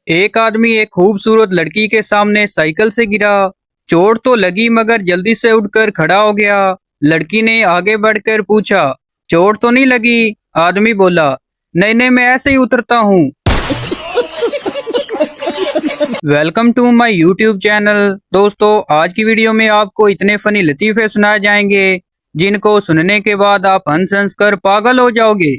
एक आदमी एक खूबसूरत लड़की के सामने साइकिल से गिरा। चोट तो लगी मगर जल्दी से उठकर खड़ा हो गया। लड़की ने आगे बढ़कर पूछा, चोट तो नहीं लगी? आदमी बोला, नहीं नहीं, मैं ऐसे ही उतरता हूँ। Welcome to my YouTube channel. दोस्तों, आज की वीडियो में आपको इतने फनी लतीफे सुनाए जाएंगे जिनको सुनने के बाद आप हंस हंस कर पागल हो जाओगे।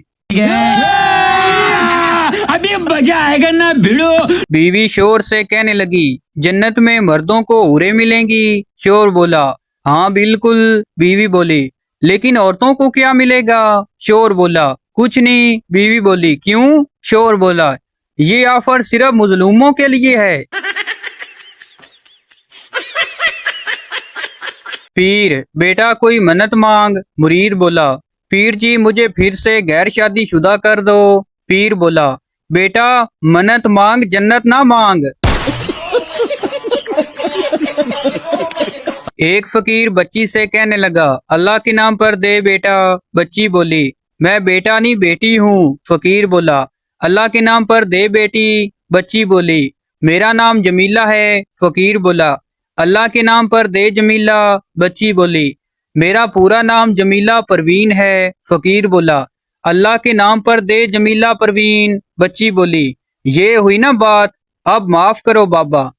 अभी मजा आएगा ना भिड़ो। बीवी शोर से कहने लगी, जन्नत में मर्दों को हूरें मिलेंगी। शोर बोला, हाँ बिल्कुल। बीवी बोली, लेकिन औरतों को क्या मिलेगा? शोर बोला, कुछ नहीं। बीवी बोली, क्यों? शोर बोला, ये ऑफर सिर्फ मुजलूमों के लिए है। पीर, बेटा कोई मन्नत मांग। मुरीद बोला, पीर जी मुझे फिर से गैर शादी शुदा कर दो। पीर बोला, बेटा मन्नत मांग, जन्नत ना मांग। एक फकीर बच्ची से कहने लगा, अल्लाह के नाम पर दे बेटा। बच्ची बोली, मैं बेटा नहीं बेटी हूँ। फकीर बोला, अल्लाह के नाम पर दे बेटी। बच्ची बोली, मेरा नाम जमीला है। फकीर बोला, अल्लाह के नाम पर दे जमीला। बच्ची बोली, मेरा पूरा नाम जमीला परवीन है। फकीर बोला, अल्लाह के नाम पर दे जमीला परवीन। बच्ची बोली, ये हुई ना बात, अब माफ करो बाबा।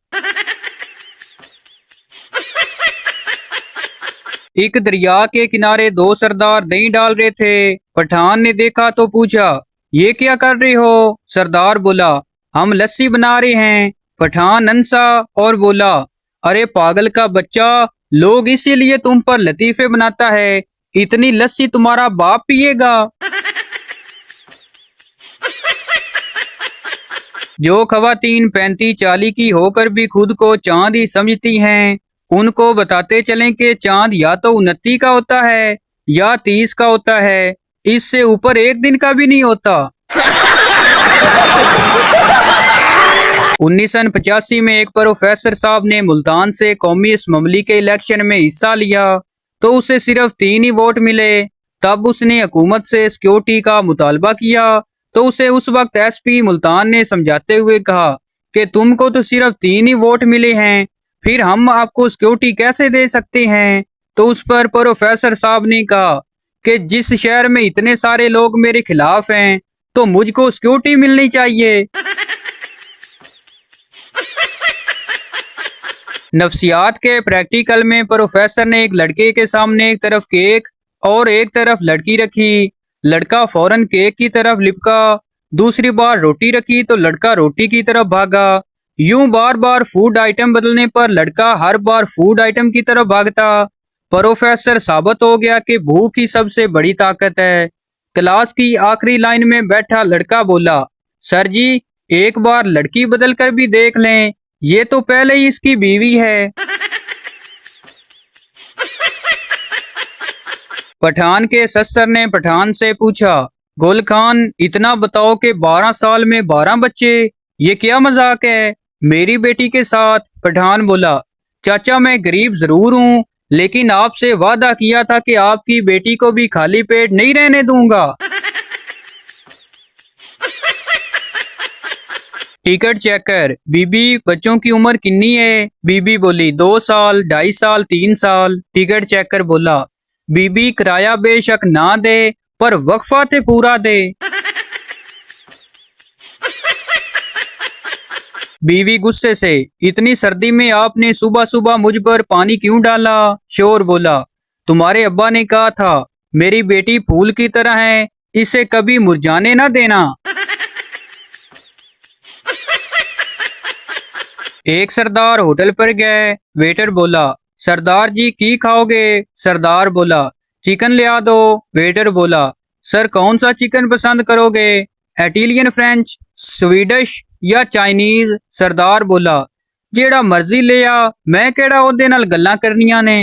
एक दरिया के किनारे दो सरदार दही डाल रहे थे। पठान ने देखा तो पूछा, ये क्या कर रहे हो? सरदार बोला, हम लस्सी बना रहे हैं। पठान हंसा और बोला, अरे पागल का बच्चा, लोग इसीलिए तुम पर लतीफे बनाता है। इतनी लस्सी तुम्हारा बाप पिएगा। जो खवातीन 35-40 की होकर भी खुद को चांद ही समझती हैं, उनको बताते चलें कि चांद या तो 29 का होता है या 30 का होता है, इससे ऊपर एक दिन का भी नहीं होता। 1985 में एक प्रोफेसर साहब ने मुल्तान से कौमी असम्बली के इलेक्शन में हिस्सा लिया तो उसे सिर्फ 3 ही वोट मिले। तब उसने हुकूमत से सिक्योरिटी का मुतालबा किया तो उसे उस वक्त एसपी मुल्तान ने समझाते हुए कहा कि तुमको तो सिर्फ 3 ही वोट मिले हैं, फिर हम आपको सिक्योरिटी कैसे दे सकते हैं? तो उस पर प्रोफेसर साहब ने कहा कि जिस शहर में इतने सारे लोग मेरे खिलाफ हैं तो मुझको सिक्योरिटी मिलनी चाहिए। नफ्सियात के प्रैक्टिकल में प्रोफेसर ने एक लड़के के सामने एक तरफ केक और एक तरफ लड़की रखी। लड़का फौरन केक की तरफ लिपका। दूसरी बार रोटी रखी तो लड़का रोटी की तरफ भागा। यूं बार बार फूड आइटम बदलने पर लड़का हर बार फूड आइटम की तरफ भागता। प्रोफेसर साबित हो गया कि भूख ही सबसे बड़ी ताकत है। क्लास की आखिरी लाइन में बैठा लड़का बोला, सर जी एक बार लड़की बदल कर भी देख लें, ये तो पहले ही इसकी बीवी है। पठान के ससुर ने पठान से पूछा, गुल खान इतना बताओ कि 12 साल में 12 बच्चे, ये क्या मजाक है मेरी बेटी के साथ? पठान बोला, चाचा मैं गरीब जरूर हूँ लेकिन आपसे वादा किया था कि आपकी बेटी को भी खाली पेट नहीं रहने दूंगा। टिकट चेक कर। बीबी बच्चों की उम्र कितनी है? बीबी बोली, 2 साल, 2.5 साल, 3 साल। टिकट चेक कर बोला, बीबी किराया बेशक ना दे पर वक्फा ते पूरा दे। बीवी गुस्से से, इतनी सर्दी में आपने सुबह सुबह मुझ पर पानी क्यों डाला? शोर बोला, तुम्हारे अब्बा ने कहा था मेरी बेटी फूल की तरह है, इसे कभी मुरझाने ना देना। एक सरदार होटल पर गए। वेटर बोला, सरदार जी की खाओगे? सरदार बोला, चिकन ले आ दो। वेटर बोला, सर कौन सा चिकन पसंद करोगे, इटालियन, फ्रेंच, स्वीडिश या चाइनीज? सरदार बोला, जेड़ा मर्जी ले आ, मैं केड़ा ओदे नाल गल्लां करनियां ने।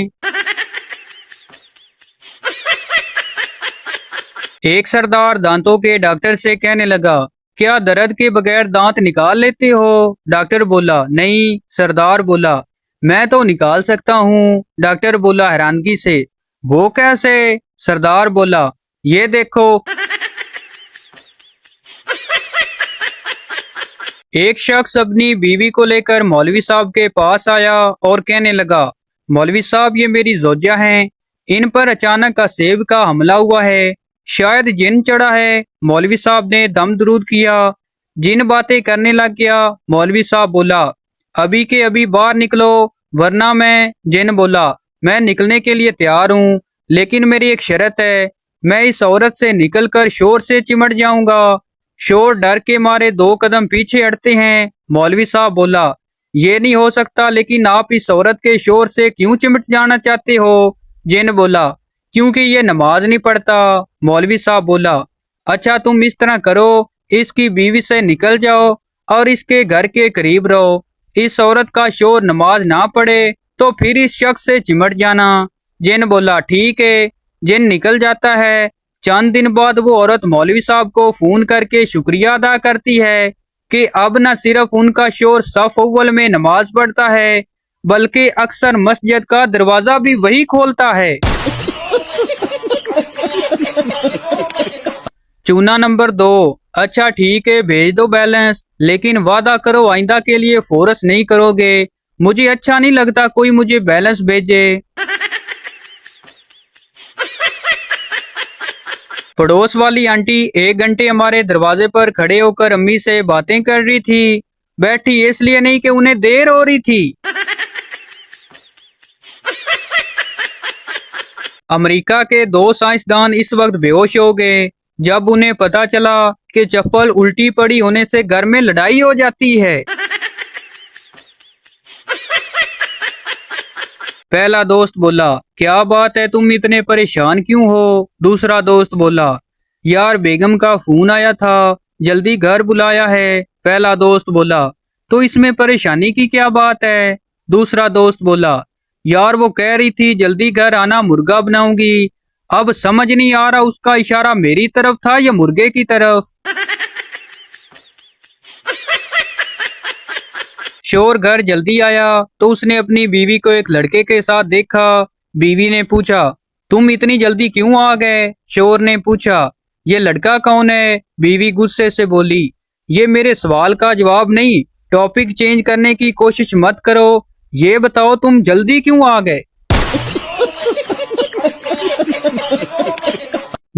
एक सरदार दांतों के डॉक्टर से कहने लगा, क्या दर्द के बगैर दांत निकाल लेते हो? डॉक्टर बोला, नहीं। सरदार बोला, मैं तो निकाल सकता हूँ। डॉक्टर बोला हैरानगी से, वो कैसे? सरदार बोला, ये देखो। एक शख्स अपनी बीवी को लेकर मौलवी साहब के पास आया और कहने लगा, मौलवी साहब ये मेरी जोजिया हैं, इन पर अचानक असेब का हमला हुआ है, शायद जिन चढ़ा है। मौलवी साहब ने दम दरूद किया, जिन बातें करने लग गया। मौलवी साहब बोला, अभी के अभी बाहर निकलो वरना मैं। जिन बोला, मैं निकलने के लिए तैयार हूँ, लेकिन मेरी एक शर्त है, मैं इस औरत से निकलकर शोर से चिमट जाऊंगा। शोर डर के मारे 2 कदम पीछे हटते हैं। मौलवी साहब बोला, ये नहीं हो सकता, लेकिन आप इस औरत के शोर से क्यों चिमट जाना चाहते हो? जिन बोला, क्योंकि ये नमाज नहीं पढ़ता। मौलवी साहब बोला, अच्छा तुम इस तरह करो, इसकी बीवी से निकल जाओ और इसके घर के करीब रहो। इस औरत का शोर नमाज ना पढ़े तो फिर इस शख्स से चिमट जाना। जिन बोला, ठीक है। जिन निकल जाता है। चंद दिन बाद वो औरत मौलवी साहब को फोन करके शुक्रिया अदा करती है कि अब न सिर्फ उनका शोर सफ अव्वल में नमाज पढ़ता है, बल्कि अक्सर मस्जिद का दरवाजा भी वही खोलता है। चूना नंबर 2, अच्छा ठीक है भेज दो बैलेंस, लेकिन वादा करो आइंदा के लिए फोर्स नहीं करोगे। मुझे अच्छा नहीं लगता कोई मुझे बैलेंस भेजे। पड़ोस वाली आंटी 1 घंटे हमारे दरवाजे पर खड़े होकर अम्मी से बातें कर रही थी। बैठी इसलिए नहीं कि उन्हें देर हो रही थी। अमेरिका के 2 साइंसदान इस वक्त बेहोश हो गए जब उन्हें पता चला कि चप्पल उल्टी पड़ी होने से घर में लड़ाई हो जाती है। पहला दोस्त बोला, क्या बात है तुम इतने परेशान क्यों हो? दूसरा दोस्त बोला, यार बेगम का फोन आया था, जल्दी घर बुलाया है। पहला दोस्त बोला, तो इसमें परेशानी की क्या बात है? दूसरा दोस्त बोला, यार वो कह रही थी जल्दी घर आना, मुर्गा बनाऊंगी। अब समझ नहीं आ रहा उसका इशारा मेरी तरफ था या मुर्गे की तरफ। शोर घर जल्दी आया तो उसने अपनी बीवी को एक लड़के के साथ देखा। बीवी ने पूछा, तुम इतनी जल्दी क्यों आ गए? शोर ने पूछा, ये लड़का कौन है? बीवी गुस्से से बोली, ये मेरे सवाल का जवाब नहीं, टॉपिक चेंज करने की कोशिश मत करो। ये बताओ तुम जल्दी क्यों आ गए?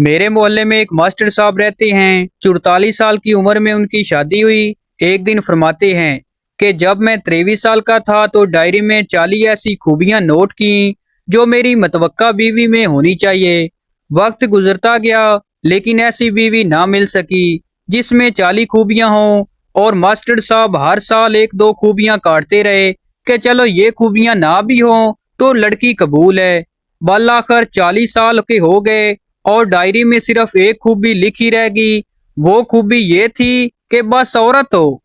मेरे मोहल्ले में एक मास्टर साहब रहते हैं। 44 साल की उम्र में उनकी शादी हुई। एक दिन फरमाते हैं कि जब मैं 23 साल का था तो डायरी में 40 ऐसी खूबियां नोट की जो मेरी मतवक्का बीवी में होनी चाहिए। वक्त गुजरता गया लेकिन ऐसी बीवी ना मिल सकी जिसमें 40 खूबियां हों, और मास्टर साहब हर साल 1-2 खूबियां काटते रहे कि चलो ये खूबियां ना भी हों तो लड़की कबूल है। बल आखिर 40 साल के हो गए और डायरी में सिर्फ एक खूबी लिखी रह गई। वो खूबी ये थी कि बस औरत हो।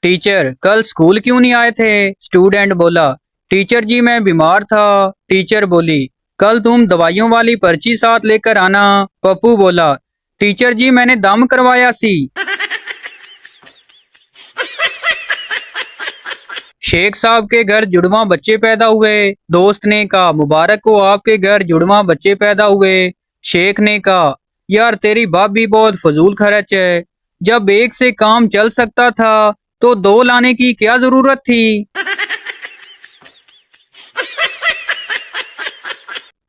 टीचर, कल स्कूल क्यों नहीं आए थे? स्टूडेंट बोला, टीचर जी मैं बीमार था। टीचर बोली, कल तुम दवाइयों वाली पर्ची साथ लेकर आना। पप्पू बोला, टीचर जी मैंने दम करवाया सी। शेख साहब के घर जुड़वा बच्चे पैदा हुए। दोस्त ने कहा, मुबारक हो आपके घर जुड़वा बच्चे पैदा हुए। शेख ने कहा, यार तेरी भाभी बहुत फजूल खर्च है, जब एक से काम चल सकता था तो 2 लाने की क्या जरूरत थी?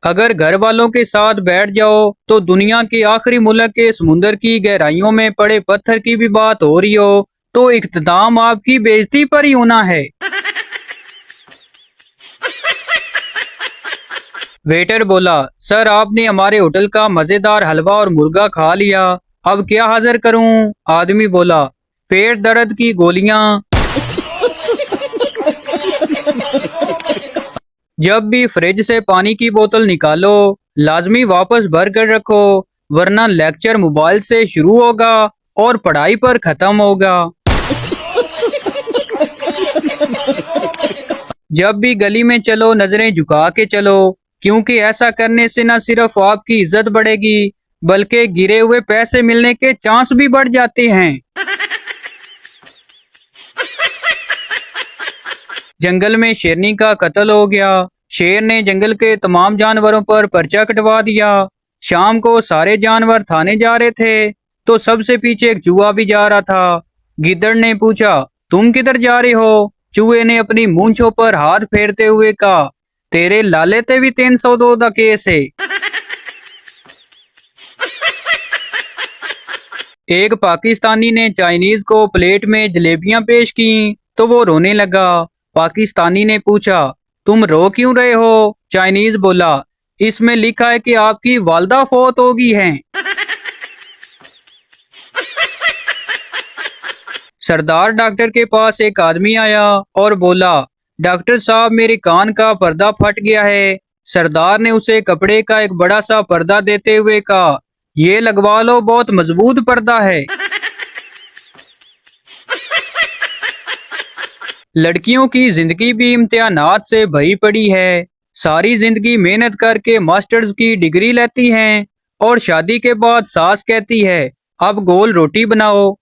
अगर घर वालों के साथ बैठ जाओ तो दुनिया के आखिरी मुल्क के समुंदर की गहराइयों में पड़े पत्थर की भी बात हो रही हो तो इख्तिताम आपकी बेइज्जती पर ही होना है। वेटर बोला, सर आपने हमारे होटल का मजेदार हलवा और मुर्गा खा लिया, अब क्या हाजिर करूं? आदमी बोला, पेट दर्द की गोलियां। जब भी फ्रिज से पानी की बोतल निकालो लाजमी वापस भर कर रखो, वरना लेक्चर मोबाइल से शुरू होगा और पढ़ाई पर खत्म होगा। जब भी गली में चलो नजरें झुका के चलो, क्योंकि ऐसा करने से न सिर्फ आपकी इज्जत बढ़ेगी बल्कि गिरे हुए पैसे मिलने के चांस भी बढ़ जाते हैं। जंगल में शेरनी का कत्ल हो गया। शेर ने जंगल के तमाम जानवरों पर पर्चा कटवा दिया। शाम को सारे जानवर थाने जा रहे थे तो सबसे पीछे एक चूहा भी जा रहा था। गिद्दड़ ने पूछा, तुम किधर जा रहे हो? चूहे ने अपनी मूंछों पर हाथ फेरते हुए कहा, तेरे लाले ते भी 302 दा केस है। एक पाकिस्तानी ने चाइनीज को प्लेट में जलेबियां पेश की तो वो रोने लगा। पाकिस्तानी ने पूछा, तुम रो क्यों रहे हो? चाइनीज बोला, इसमें लिखा है कि आपकी वालदा फौत हो गई है। सरदार डॉक्टर के पास एक आदमी आया और बोला, डॉक्टर साहब मेरे कान का पर्दा फट गया है। सरदार ने उसे कपड़े का एक बड़ा सा पर्दा देते हुए कहा, ये लगवा लो, बहुत मजबूत पर्दा है। लड़कियों की जिंदगी भी इम्तिहानात से भरी पड़ी है। सारी जिंदगी मेहनत करके मास्टर्स की डिग्री लेती हैं और शादी के बाद सास कहती है, अब गोल रोटी बनाओ।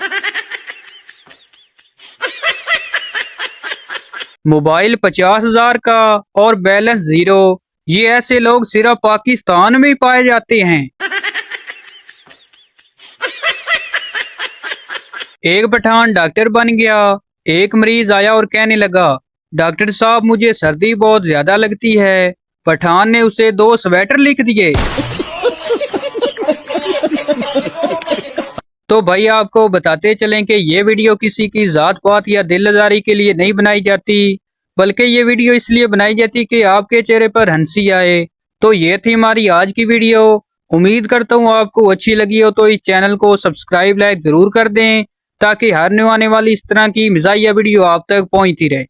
मोबाइल 50,000 का और बैलेंस 0। ये ऐसे लोग सिर्फ पाकिस्तान में ही पाए जाते हैं। एक पठान डॉक्टर बन गया। एक मरीज आया और कहने लगा, डॉक्टर साहब मुझे सर्दी बहुत ज्यादा लगती है। पठान ने उसे 2 स्वेटर लिख दिए। तो भाई आपको बताते चलें कि ये वीडियो किसी की जात पात या दिल आजारी के लिए नहीं बनाई जाती, बल्कि ये वीडियो इसलिए बनाई जाती कि आपके चेहरे पर हंसी आए। तो ये थी हमारी आज की वीडियो। उम्मीद करता हूँ आपको अच्छी लगी हो, तो इस चैनल को सब्सक्राइब लाइक जरूर कर दें ताकि हर न्यू आने वाली इस तरह की मज़ाहिया वीडियो आप तक पहुँचती रहे।